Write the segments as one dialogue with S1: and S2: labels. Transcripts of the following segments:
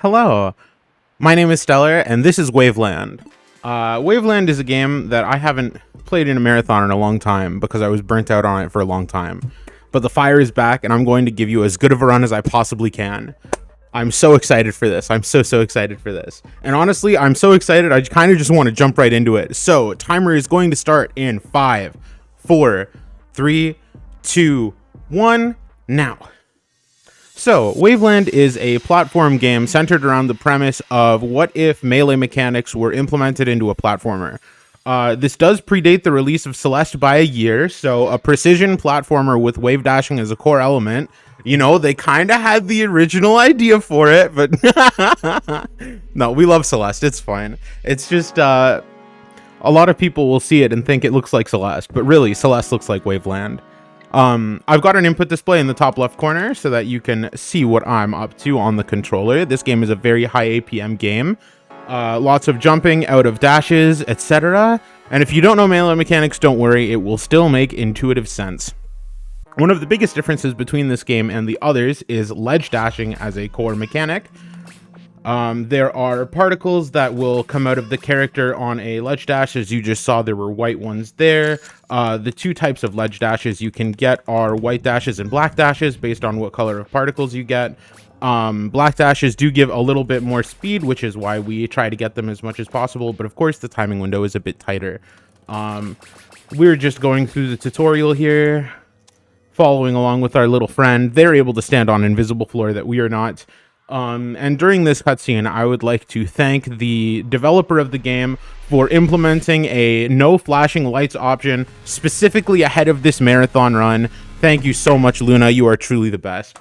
S1: Hello, my name is stllr, and this is WaveLand. WaveLand is a game that I haven't played in a marathon in a long time because I was burnt out on it for a long time. But the fire is back, and I'm going to give you as good of a run as I possibly can. I'm so excited for this. I'm so excited for this. And honestly, I'm so excited, I kind of just want to jump right into it. So, timer is going to start in 5, 4, 3, 2, 1, now. So, WaveLand is a platform game centered around the premise of what if melee mechanics were implemented into a platformer. This does predate the release of Celeste by a year, so a precision platformer with wave dashing as a core element. You know, they kind of had the original idea for it, but no, we love Celeste. It's fine. It's just a lot of people will see it and think it looks like Celeste, but really, Celeste looks like WaveLand. I've got an input display in the top left corner so that you can see what I'm up to on the controller. This game is a very high APM game. Lots of jumping out of dashes, etc. And if you don't know melee mechanics, don't worry, it will still make intuitive sense. One of the biggest differences between this game and the others is ledge dashing as a core mechanic. There are particles that will come out of the character on a ledge dash. As you just saw, there were white ones there. The two types of ledge dashes you can get are white dashes and black dashes based on what color of particles you get. Black dashes do give a little bit more speed, which is why we try to get them as much as possible. But of course, the timing window is a bit tighter. We're just going through the tutorial here, following along with our little friend. They're able to stand on invisible floor that we are not. And during this cutscene, I would like to thank the developer of the game for implementing a no flashing lights option specifically ahead of this marathon run. Thank you so much, Luna. You are truly the best.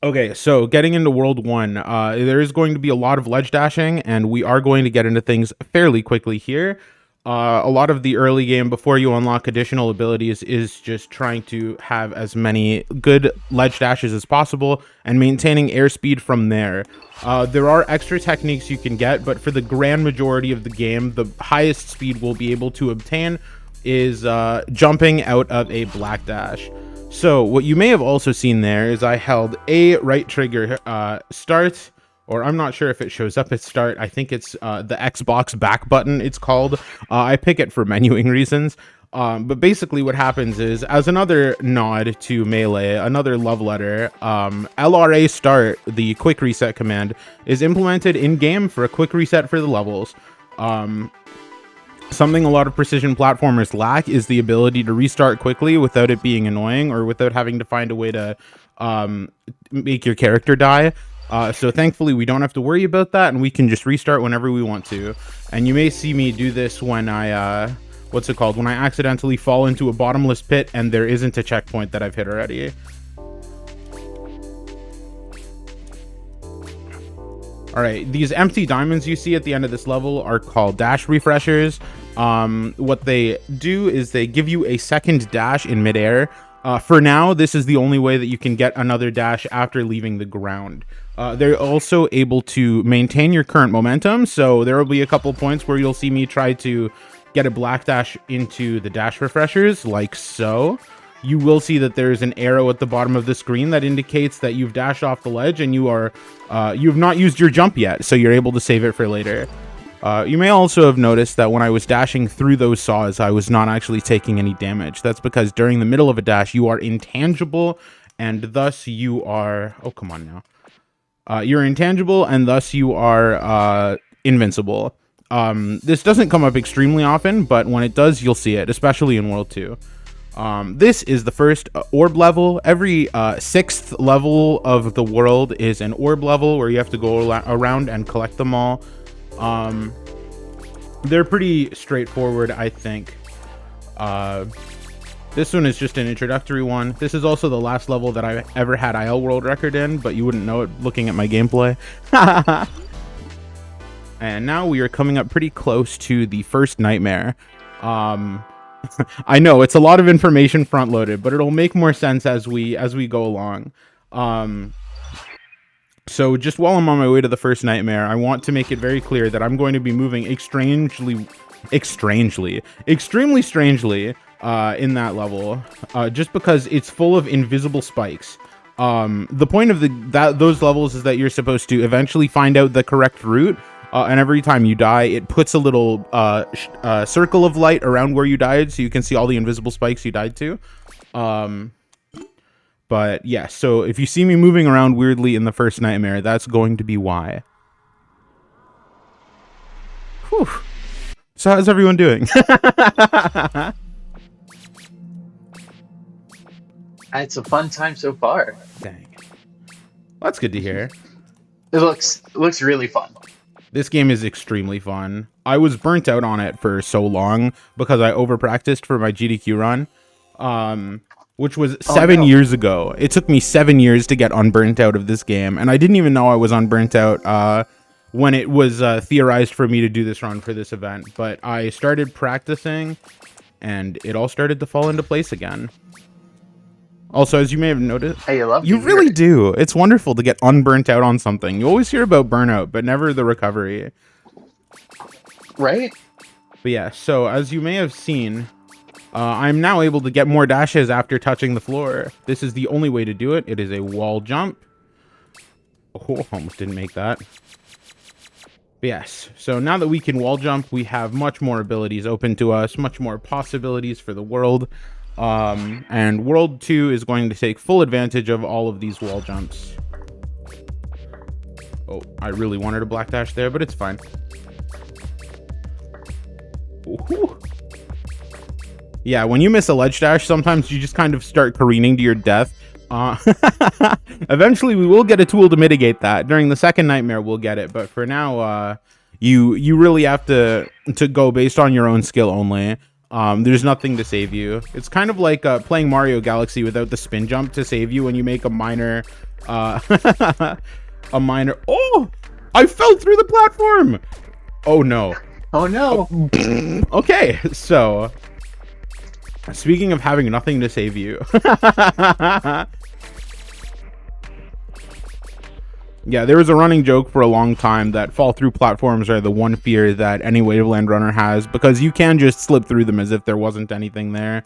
S1: Okay, so getting into World 1, there is going to be a lot of ledge dashing, and we are going to get into things fairly quickly here. A lot of the early game before you unlock additional abilities is just trying to have as many good ledge dashes as possible and maintaining airspeed from there. There are extra techniques you can get, but for the grand majority of the game, the highest speed we'll be able to obtain is jumping out of a black dash. So what you may have also seen there is I held A right trigger start, or I'm not sure if it shows up at start. I think it's the Xbox back button, it's called. I pick it for menuing reasons. But basically what happens is, as another nod to Melee, another love letter, LRA start, the quick reset command, is implemented in-game for a quick reset for the levels. Something a lot of precision platformers lack is the ability to restart quickly without it being annoying or without having to find a way to make your character die. So thankfully we don't have to worry about that, and we can just restart whenever we want to. And you may see me do this when I, when I accidentally fall into a bottomless pit and there isn't a checkpoint that I've hit already. Alright, these empty diamonds you see at the end of this level are called dash refreshers. What they do is they give you a second dash in midair. For now, this is the only way that you can get another dash after leaving the ground. They're also able to maintain your current momentum, so there will be a couple points where you'll see me try to get a black dash into the dash refreshers, like so. You will see that there's an arrow at the bottom of the screen that indicates that you've dashed off the ledge and you've not used your jump yet, so you're able to save it for later. You may also have noticed that when I was dashing through those saws, I was not actually taking any damage. That's because during the middle of a dash, you are intangible, and thus you are... Oh, come on now. You're intangible, and thus you are invincible. This doesn't come up extremely often, but when it does, you'll see it, especially in World 2. This is the first orb level. Every 6th level of the world is an orb level where you have to go around and collect them all. They're pretty straightforward, I think. This one is just an introductory one. This is also the last level that I ever had IL world record in, but you wouldn't know it looking at my gameplay. And now we are coming up pretty close to the first nightmare. I know it's a lot of information front loaded, but it'll make more sense as we go along. So just while I'm on my way to the first nightmare, I want to make it very clear that I'm going to be moving extremely strangely in that level, just because it's full of invisible spikes. The point of those levels is that you're supposed to eventually find out the correct route, and every time you die, it puts a little circle of light around where you died, so you can see all the invisible spikes you died to. But yeah, so if you see me moving around weirdly in the first nightmare, that's going to be why. Whew. So how's everyone doing?
S2: It's a fun time so far.
S1: Dang. Well, that's good to hear.
S2: It looks really fun.
S1: This game is extremely fun. I was burnt out on it for so long because I over-practiced for my GDQ run, which was 7 years ago. It took me 7 years to get unburnt out of this game, and I didn't even know I was unburnt out when it was theorized for me to do this run for this event. But I started practicing, and it all started to fall into place again. Also, as you may have noticed,
S2: hey,
S1: you really do. It's wonderful to get unburnt out on something. You always hear about burnout, but never the recovery.
S2: Right?
S1: But yeah, so as you may have seen, I'm now able to get more dashes after touching the floor. This is the only way to do it. It is a wall jump. Oh, almost didn't make that. But yes, so now that we can wall jump, we have much more abilities open to us, much more possibilities for the world. And World 2 is going to take full advantage of all of these wall jumps. Oh, I really wanted a black dash there, but it's fine. Ooh. Yeah, when you miss a ledge dash, sometimes you just kind of start careening to your death. Eventually, we will get a tool to mitigate that. During the second nightmare, we'll get it. But for now, you really have to go based on your own skill only. There's nothing to save you. It's kind of like playing Mario Galaxy without the spin jump to save you when you make a minor Oh, I fell through the platform. Oh no.
S2: Oh no.
S1: Okay, so speaking of having nothing to save you. Yeah, there was a running joke for a long time that fall through platforms are the one fear that any WaveLand runner has, because you can just slip through them as if there wasn't anything there.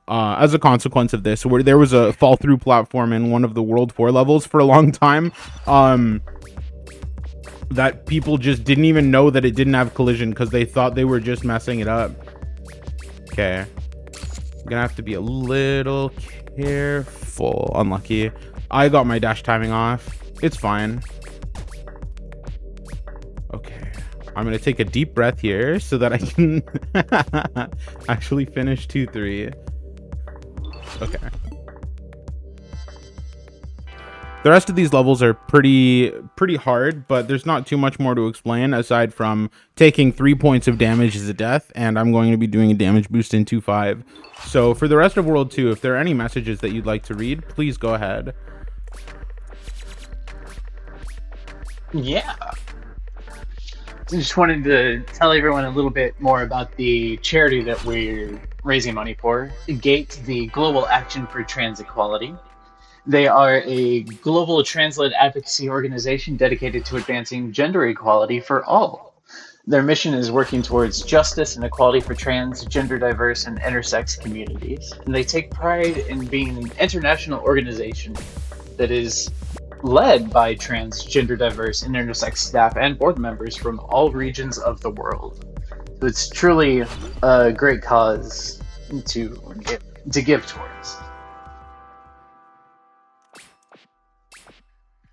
S1: As a consequence of this, where there was a fall through platform in one of the World 4 levels for a long time, that people just didn't even know that it didn't have collision because they thought they were just messing it up. Okay. I'm gonna have to be a little careful. Unlucky. I got my dash timing off. It's fine. Okay. I'm gonna take a deep breath here so that I can actually finish 2-3. Okay. The rest of these levels are pretty hard, but there's not too much more to explain aside from taking 3 points of damage is a death, and I'm going to be doing a damage boost in 2-5. So for the rest of World 2, if there are any messages that you'd like to read, please go ahead.
S2: Yeah. Just wanted to tell everyone a little bit more about the charity that we're raising money for, GATE, the Global Action for Trans Equality. They are a global trans-led advocacy organization dedicated to advancing gender equality for all. Their mission is working towards justice and equality for trans, gender diverse, and intersex communities. And they take pride in being an international organization that is led by trans, gender diverse, and intersex staff and board members from all regions of the world. So it's truly a great cause to give towards.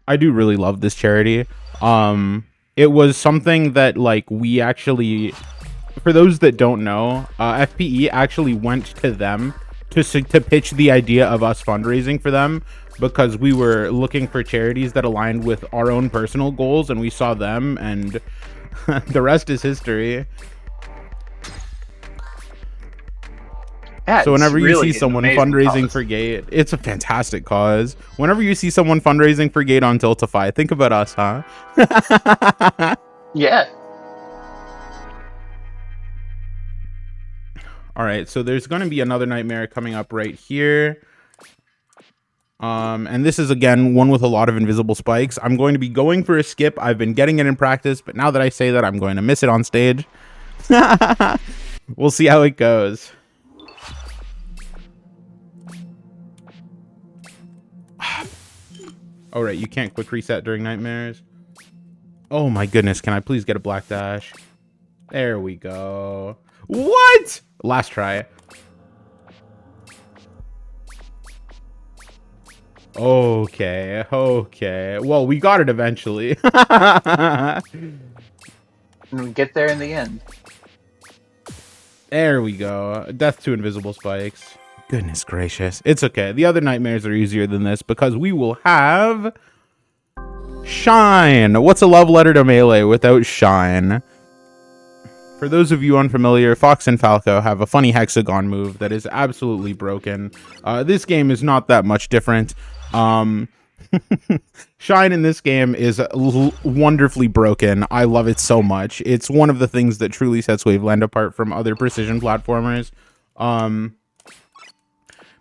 S1: I do really love this charity. It was something that, like, we actually, for those that don't know, FPE actually went to them to pitch the idea of us fundraising for them, because we were looking for charities that aligned with our own personal goals, and we saw them, and the rest is history.
S2: Yeah,
S1: so whenever you
S2: really
S1: see someone fundraising
S2: cause.
S1: for GATE, it's a fantastic cause. Whenever you see someone fundraising for GATE on Tiltify, think about us, huh?
S2: Yeah.
S1: All right, so there's going to be another nightmare coming up right here. And this is, again, one with a lot of invisible spikes. I'm going to be going for a skip. I've been getting it in practice, but now that I say that, I'm going to miss it on stage. We'll see how it goes. Oh, right, you can't quick reset during nightmares. Oh my goodness, can I please get a black dash? There we go. What? Last try. Okay, okay. Well, we got it eventually.
S2: And we get there in the end.
S1: There we go. Death to invisible spikes. Goodness gracious. It's okay. The other nightmares are easier than this because we will have Shine. What's a love letter to Melee without Shine? For those of you unfamiliar, Fox and Falco have a funny hexagon move that is absolutely broken. This game is not that much different. Shine in this game is wonderfully broken. I love it so much. It's one of the things that truly sets WaveLand apart from other precision platformers.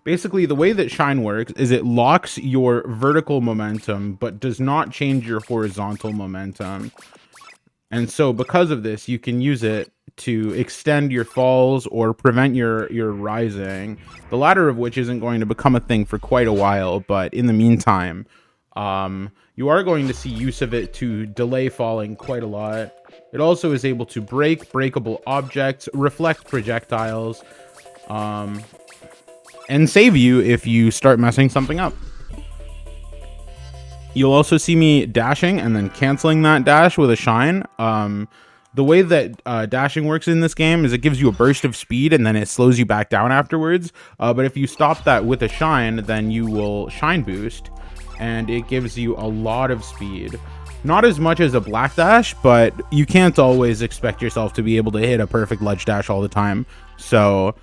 S1: Basically, the way that Shine works is it locks your vertical momentum, but does not change your horizontal momentum. And so because of this, you can use it to extend your falls or prevent your rising, the latter of which isn't going to become a thing for quite a while. But in the meantime, you are going to see use of it to delay falling quite a lot. It also is able to break breakable objects, reflect projectiles, and save you if you start messing something up. You'll also see me dashing and then canceling that dash with a Shine. The way that dashing works in this game is it gives you a burst of speed and then it slows you back down afterwards. But if you stop that with a Shine, then you will Shine boost, and it gives you a lot of speed. Not as much as a black dash, but you can't always expect yourself to be able to hit a perfect ledge dash all the time. So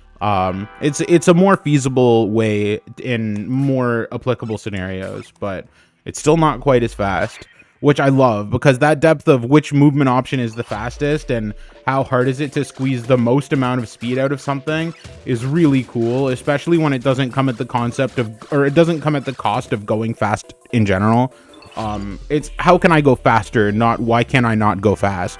S1: it's a more feasible way in more applicable scenarios, but it's still not quite as fast, which I love, because that depth of which movement option is the fastest and how hard is it to squeeze the most amount of speed out of something is really cool, especially when it doesn't come at the concept of, or it doesn't come at the cost of going fast in general. It's how can I go faster, not why can I not go fast.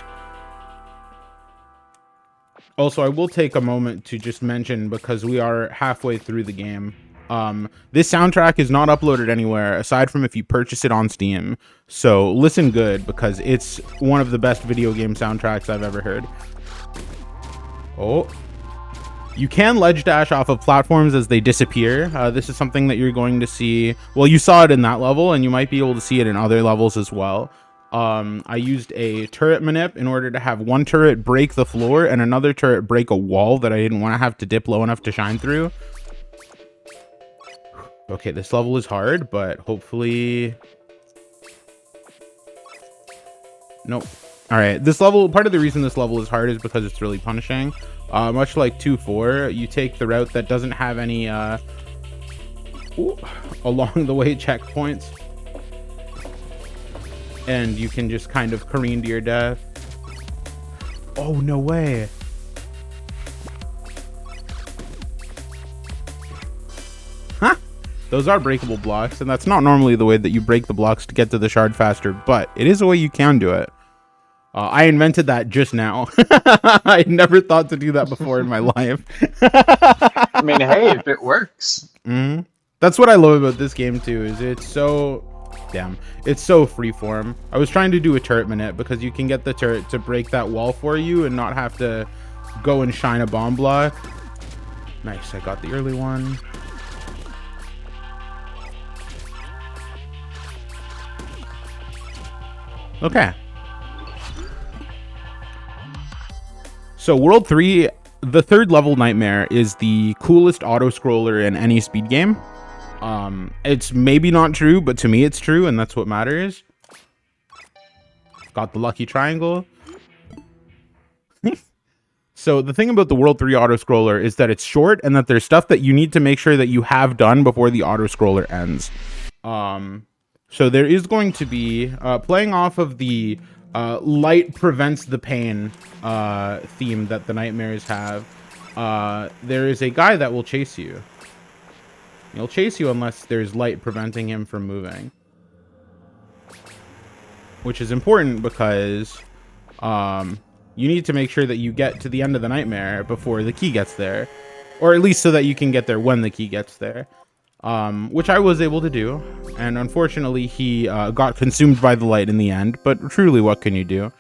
S1: Also, I will take a moment to just mention, because we are halfway through the game, this soundtrack is not uploaded anywhere aside from if you purchase it on Steam. So listen good, because it's one of the best video game soundtracks I've ever heard. Oh, you can ledge dash off of platforms as they disappear. This is something that you're going to see. Well, you saw it in that level, and you might be able to see it in other levels as well. I used a turret manip in order to have one turret break the floor and another turret break a wall that I didn't want to have to dip low enough to shine through. Okay, this level is hard, but hopefully... Nope. Alright, this level, part of the reason this level is hard is because it's really punishing. Much like 2-4, you take the route that doesn't have any along the way checkpoints. And you can just kind of careen to your death. Oh, no way. Huh? Those are breakable blocks, and that's not normally the way that you break the blocks to get to the shard faster, but it is a way you can do it. I invented that just now. I never thought to do that before in my life.
S2: I mean, hey, if it works.
S1: Mm-hmm. That's what I love about this game too, is it's so... Damn, it's so freeform. I was trying to do a turret minute because you can get the turret to break that wall for you and not have to go and shine a bomb block. Nice, I got the early one. Okay. So World 3, the third level Nightmare is the coolest auto-scroller in any speed game. It's maybe not true, but to me it's true, and that's what matters. Got the lucky triangle. So the thing about the World 3 auto-scroller is that it's short and that there's stuff that you need to make sure that you have done before the auto-scroller ends. So there is going to be, playing off of the light prevents the pain theme that the Nightmares have, there is a guy that will chase you. He'll chase you unless there's light preventing him from moving. Which is important because you need to make sure that you get to the end of the Nightmare before the key gets there. Or at least so that you can get there when the key gets there. which I was able to do. And unfortunately, he got consumed by the light in the end. But truly, what can you do?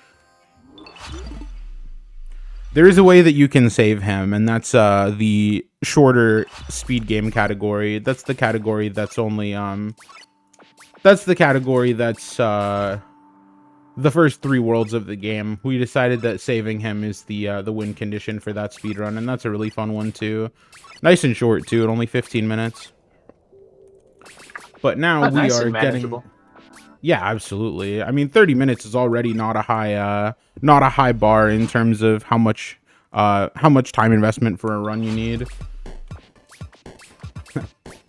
S1: There is a way that you can save him, and that's the shorter speed game category. That's the category that's only that's the category that's the first 3 worlds of the game. We decided that saving him is the win condition for that speed run, and that's a really fun one too. Nice and short too, at only 15 minutes. But now we
S2: nice
S1: are
S2: and manageable.
S1: getting. Yeah, absolutely. I mean, 30 minutes is already not a high bar in terms of how much time investment for a run you need.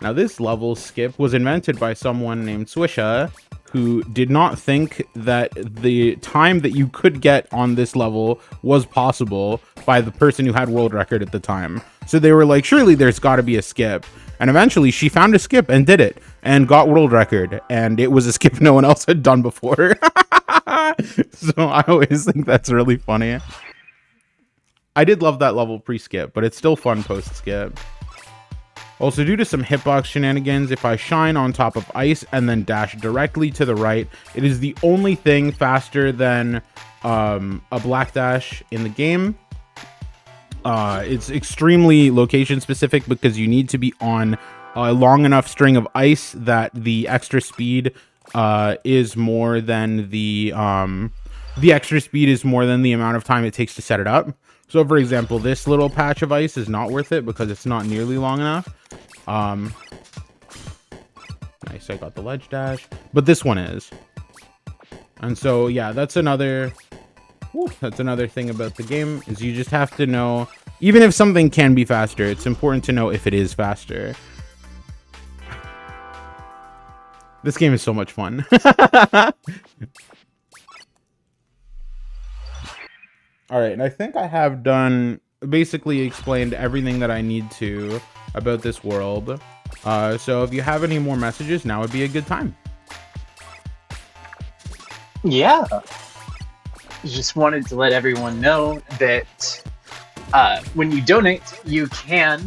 S1: Now, this level skip was invented by someone named Swisha, who did not think that the time that you could get on this level was possible by the person who had world record at the time. So they were like, surely there's got to be a skip. And eventually she found a skip and did it and got world record. And it was a skip no one else had done before. So I always think that's really funny. I did love that level pre-skip, but it's still fun post-skip. Also, due to some hitbox shenanigans, if I shine on top of ice and then dash directly to the right, it is the only thing faster than a black dash in the game. It's extremely location specific because you need to be on a long enough string of ice that the extra speed is more than the extra speed is more than the amount of time it takes to set it up. So, for example, this little patch of ice is not worth it because it's not nearly long enough. Nice, I got the ledge dash, but this one is. And so, yeah, that's another thing about the game, is you just have to know, even if something can be faster, it's important to know if it is faster. This game is so much fun. All right, and I think I have basically explained everything that I need to about this world. So if you have any more messages, now would be a good time.
S2: Yeah. Just wanted to let everyone know that when you donate, you can,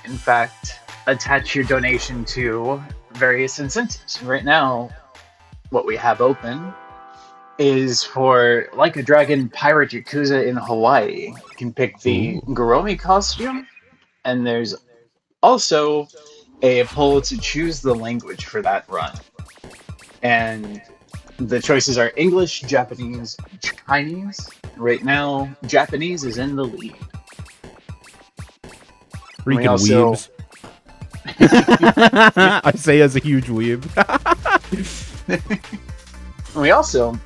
S2: in fact, attach your donation to various incentives. Right now, what we have open is for Like a Dragon Pirate Yakuza in Hawaii. You can pick the Goromi costume, and there's also a poll to choose the language for that run. And the choices are English, Japanese, Chinese. Right now, Japanese is in the lead.
S1: Freaking weebs. I say as a huge weeb.
S2: We also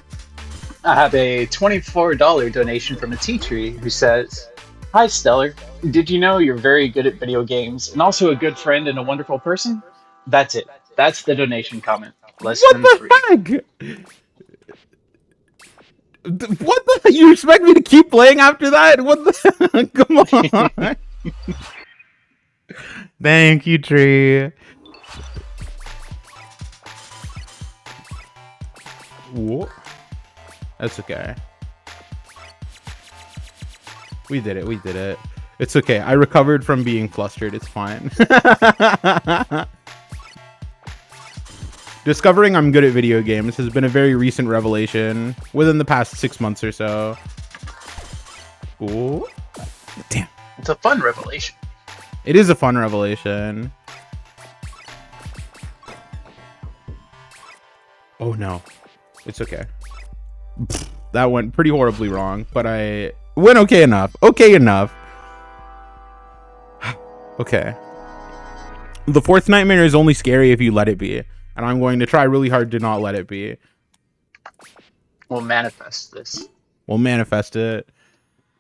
S2: have a $24 donation from a tea tree who says, "Hi Stellar, did you know you're very good at video games and also a good friend and a wonderful person?" That's it. That's the donation comment. Less
S1: What
S2: than
S1: the
S2: 3.
S1: heck? What the heck? You expect me to keep playing after that? What the Come on. Thank you, tree. Whoa. That's okay. We did it. We did it. It's okay. I recovered from being flustered. It's fine. Discovering I'm good at video games has been a very recent revelation within the past 6 months or so. Ooh. Damn.
S2: It's a fun revelation.
S1: It is a fun revelation. Oh no. It's okay. That went pretty horribly wrong, but I went okay enough. Okay enough. Okay. The fourth nightmare is only scary if you let it be. And I'm going to try really hard to not let it be.
S2: We'll manifest this.
S1: We'll manifest it.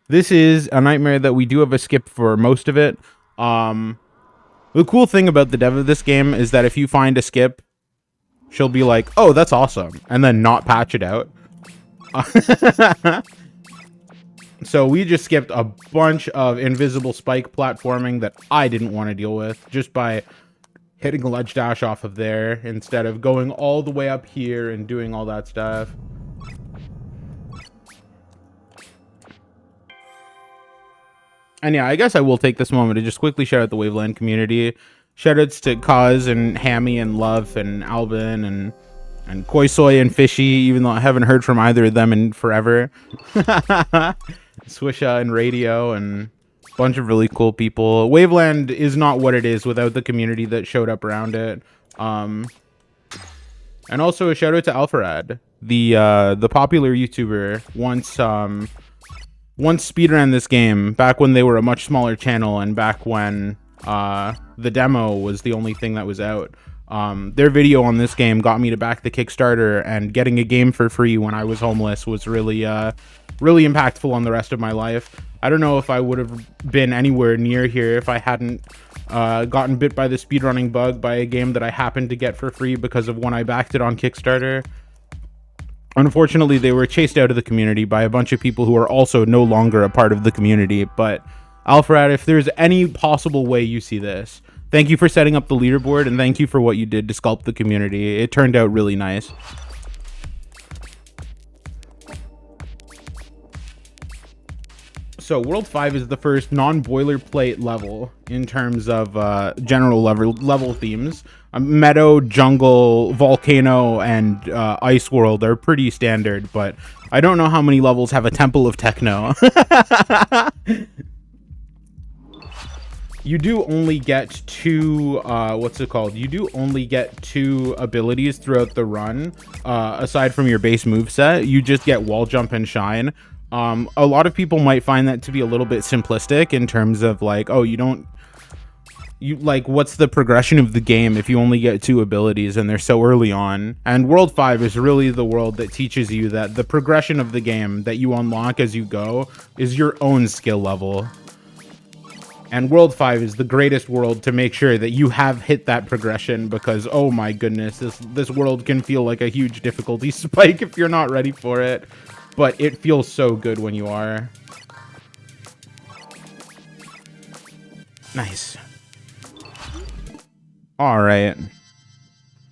S1: This is a nightmare that we do have a skip for most of it. The cool thing about the dev of this game is that if you find a skip, she'll be like, "Oh, that's awesome," and then not patch it out. So we just skipped a bunch of invisible spike platforming that I didn't want to deal with just by hitting a ledge dash off of there instead of going all the way up here and doing all that stuff. And yeah, I guess I will take this moment to just quickly shout out the WaveLand community. Shoutouts to Kaz and Hammy and Love and Albin and Koisoy and Fishy, even though I haven't heard from either of them in forever. Swisha and Radio and a bunch of really cool people. WaveLand is not what it is without the community that showed up around it. And also a shout out to Alpharad, the popular YouTuber. Once speedran this game back when they were a much smaller channel and back when the demo was the only thing that was out. Their video on this game got me to back the Kickstarter, and getting a game for free when I was homeless was really really impactful on the rest of my life. I don't know if I would have been anywhere near here if I hadn't gotten bit by the speedrunning bug by a game that I happened to get for free because of when I backed it on Kickstarter. Unfortunately, they were chased out of the community by a bunch of people who are also no longer a part of the community. But Alfred, if there's any possible way you see this, thank you for setting up the leaderboard, and thank you for what you did to sculpt the community. It turned out really nice. So World 5 is the first non-boilerplate level in terms of general level themes. Meadow, jungle, volcano, and ice world are pretty standard, but I don't know how many levels have a temple of techno. You do only get two, You do only get two abilities throughout the run, aside from your base moveset. You just get wall jump and shine. A lot of people might find that to be a little bit simplistic in terms of like, oh, what's the progression of the game if you only get two abilities and they're so early on? And World 5 is really the world that teaches you that the progression of the game that you unlock as you go is your own skill level. And World 5 is the greatest world to make sure that you have hit that progression, because, oh my goodness, this world can feel like a huge difficulty spike if you're not ready for it. But it feels so good when you are. Nice. Alright.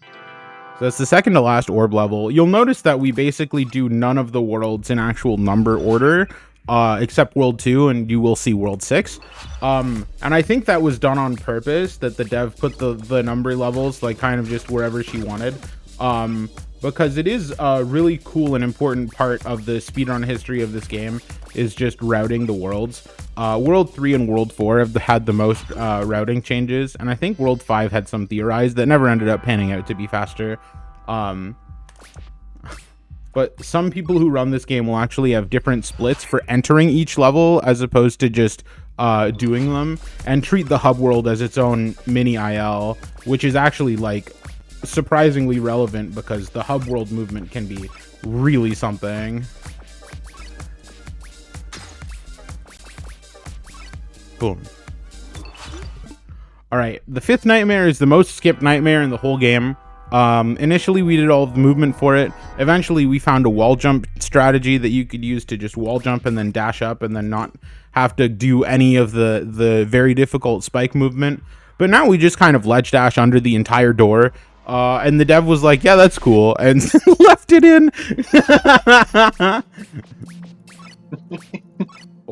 S1: So that's the second to last orb level. You'll notice that we basically do none of the worlds in actual number order, except World 2, and you will see World 6. And I think that was done on purpose, that the dev put the number levels like kind of just wherever she wanted. Because it is a really cool and important part of the speedrun history of this game, is just routing the worlds. World 3 and World 4 have had the most routing changes, and I think World 5 had some theorized that never ended up panning out to be faster. But some people who run this game will actually have different splits for entering each level as opposed to just doing them, and treat the hub world as its own mini IL, which is actually like surprisingly relevant because the hub world movement can be really something. Boom. All right, the fifth nightmare is the most skipped nightmare in the whole game. Initially we did all of the movement for it. Eventually we found a wall jump strategy that you could use to just wall jump and then dash up and then not have to do any of the very difficult spike movement. But now we just kind of ledge dash under the entire door. And the dev was like, yeah, that's cool, and left it in.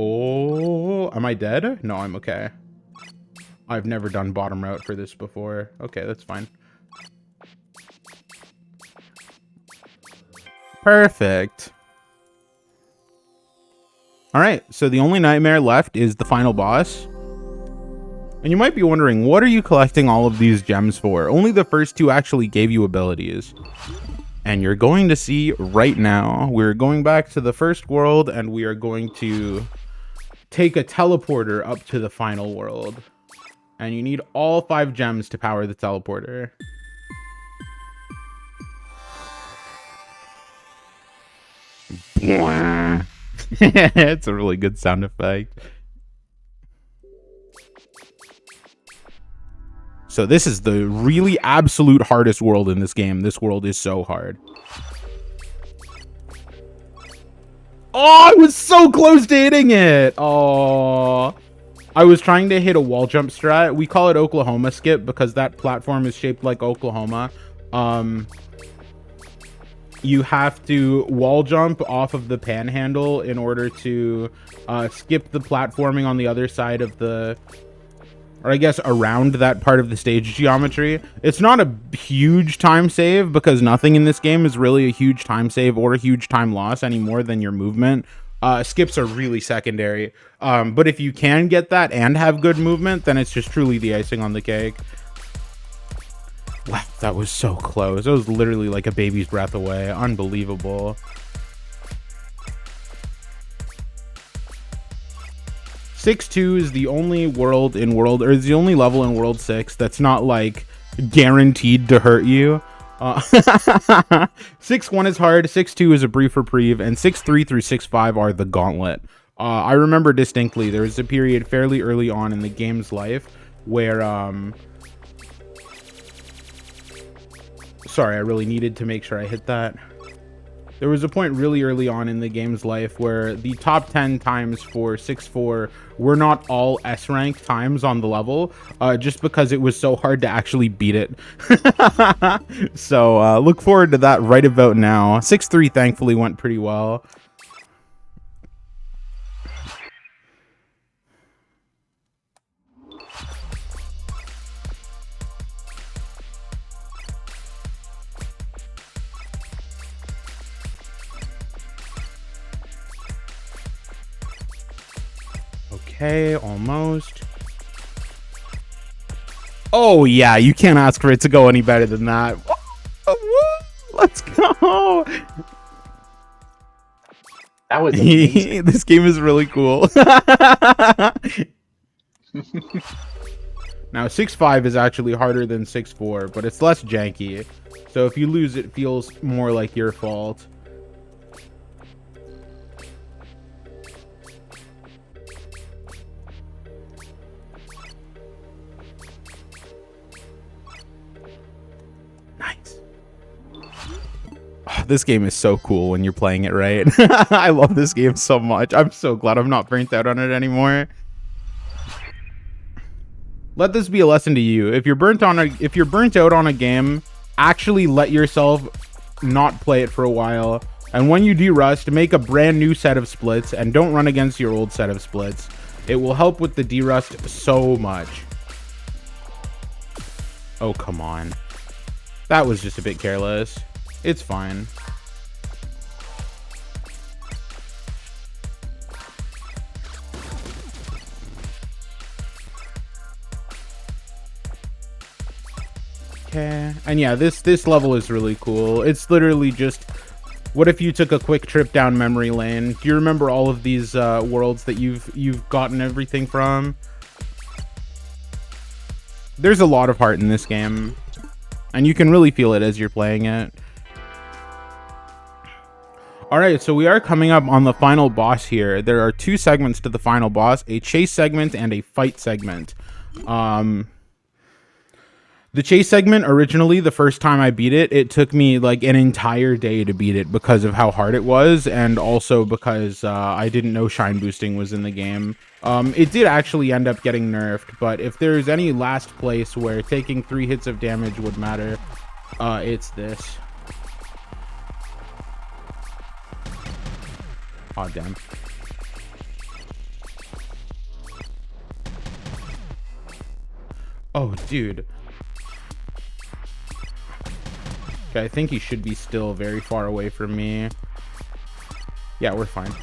S1: Oh, am I dead? No, I'm okay. I've never done bottom route for this before. Okay, that's fine. Perfect. All right, so the only nightmare left is the final boss. And you might be wondering, what are you collecting all of these gems for? Only the first two actually gave you abilities. And you're going to see right now, we're going back to the first world, and we are going to take a teleporter up to the final world. And you need all 5 gems to power the teleporter. It's a really good sound effect. So this is the really absolute hardest world in this game. This world is so hard. Oh, I was so close to hitting it. Oh, I was trying to hit a wall jump strat. We call it Oklahoma skip because that platform is shaped like Oklahoma. You have to wall jump off of the panhandle in order to skip the platforming on the other side of the or I guess around that part of the stage geometry. It's not a huge time save because nothing in this game is really a huge time save or a huge time loss any more than your movement. Skips are really secondary. But if you can get that and have good movement, then it's just truly the icing on the cake. Wow, that was so close. It was literally like a baby's breath away. Unbelievable. 6-2 is the only level in World 6 that's not like guaranteed to hurt you. 6-1 is hard, 6-2 is a brief reprieve, and 6-3 through 6-5 are the gauntlet. I remember distinctly there was a period fairly early on in the game's life where sorry, I really needed to make sure I hit that. There was a point really early on in the game's life where the top 10 times for 6-4 were not all S-rank times on the level, just because it was so hard to actually beat it. So look forward to that right about now. 6-3 thankfully went pretty well. Okay, almost. Oh yeah, you can't ask for it to go any better than that. Let's go.
S2: That was amazing.
S1: This game is really cool. Now 6-5 is actually harder than 6-4, but it's less janky. So if you lose, it feels more like your fault. This game is so cool when you're playing it right. I love this game so much. I'm so glad I'm not burnt out on it anymore. Let this be a lesson to you. If you're burnt out on a game, actually let yourself not play it for a while. And when you derust, make a brand new set of splits and don't run against your old set of splits. It will help with the derust so much. Oh, come on. That was just a bit careless. It's fine. Okay. And yeah, this level is really cool. It's literally just, what if you took a quick trip down memory lane? Do you remember all of these worlds that you've gotten everything from? There's a lot of heart in this game, and you can really feel it as you're playing it. Alright, so we are coming up on the final boss here. There are two segments to the final boss, a chase segment and a fight segment. The chase segment, originally, the first time I beat it, it took me like an entire day to beat it because of how hard it was, and also because I didn't know shine boosting was in the game. It did actually end up getting nerfed, but if there's any last place where taking 3 hits of damage would matter, it's this. Oh, damn. Oh, dude. Okay, I think he should be still very far away from me. Yeah, we're fine.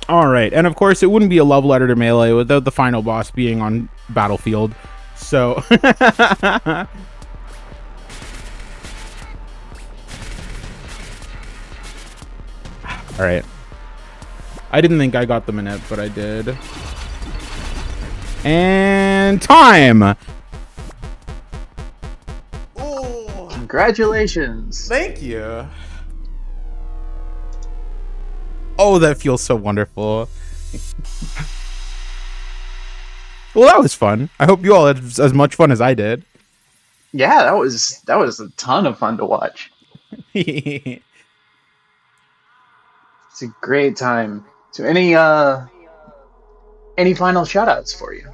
S1: Alright, and of course, it wouldn't be a level editor melee without the final boss being on Battlefield. So... Alright. I didn't think I got them in it, but I did. And time!
S2: Oh, congratulations.
S1: Thank you. Oh, that feels so wonderful. Well, that was fun. I hope you all had as much fun as I did.
S2: Yeah, that was a ton of fun to watch. It's a great time. So any final shoutouts for you?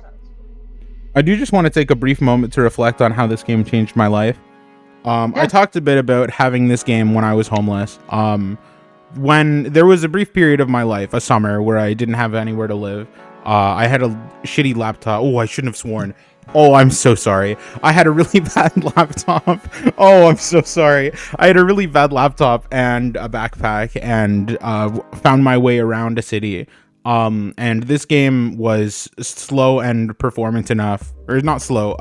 S1: I do just want to take a brief moment to reflect on how this game changed my life. I talked a bit about having this game when I was homeless. When there was a brief period of my life, a summer, where I didn't have anywhere to live. I had a shitty laptop. Oh, I shouldn't have sworn. Oh, I'm so sorry. I had a really bad laptop. Oh, I'm so sorry. I had a really bad laptop and a backpack, and found my way around a city. And this game was slow and performant enough, or not slow.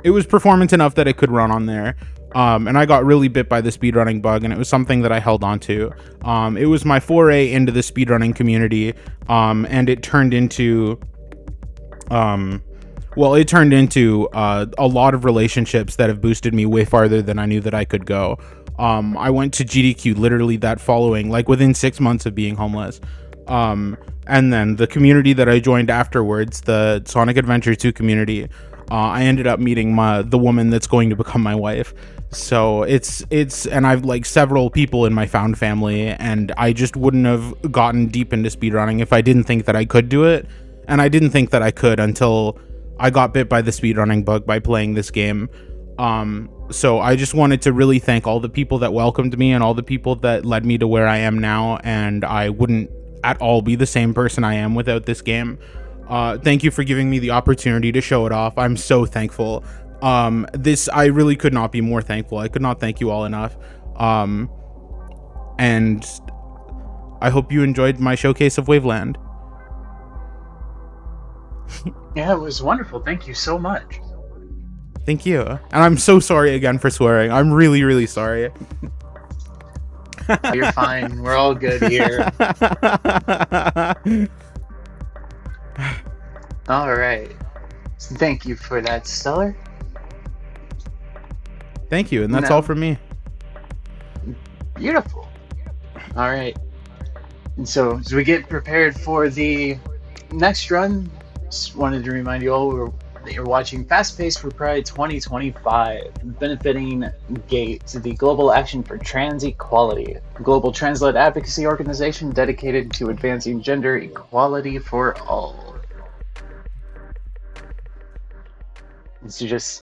S1: It was performant enough that it could run on there. And I got really bit by the speedrunning bug, and it was something that I held on to. It was my foray into the speedrunning community, and it turned into, a lot of relationships that have boosted me way farther than I knew that I could go. I went to GDQ literally that following, like within 6 months of being homeless. And then the community that I joined afterwards, the Sonic Adventure 2 community, I ended up meeting the woman that's going to become my wife. So and I've like several people in my found family, and I just wouldn't have gotten deep into speedrunning if I didn't think that I could do it. And I didn't think that I could until I got bit by the speedrunning bug by playing this game. So I just wanted to really thank all the people that welcomed me and all the people that led me to where I am now, and I wouldn't at all be the same person I am without this game. Thank you for giving me the opportunity to show it off. I'm so thankful. I really could not be more thankful. I could not thank you all enough. And I hope you enjoyed my showcase of WaveLand.
S2: Yeah, it was wonderful. Thank you so much.
S1: Thank you. And I'm so sorry again for swearing. I'm really, really sorry.
S2: You're fine. We're all good here. All right. Thank you for that, Stellar.
S1: Thank you, and that's all from me.
S2: Beautiful. All right. And so as we get prepared for the next run, just wanted to remind you all that you're watching Fast Pace for Pride 2025, benefiting GATE, the Global Action for Trans Equality, a global trans-led advocacy organization dedicated to advancing gender equality for all. So just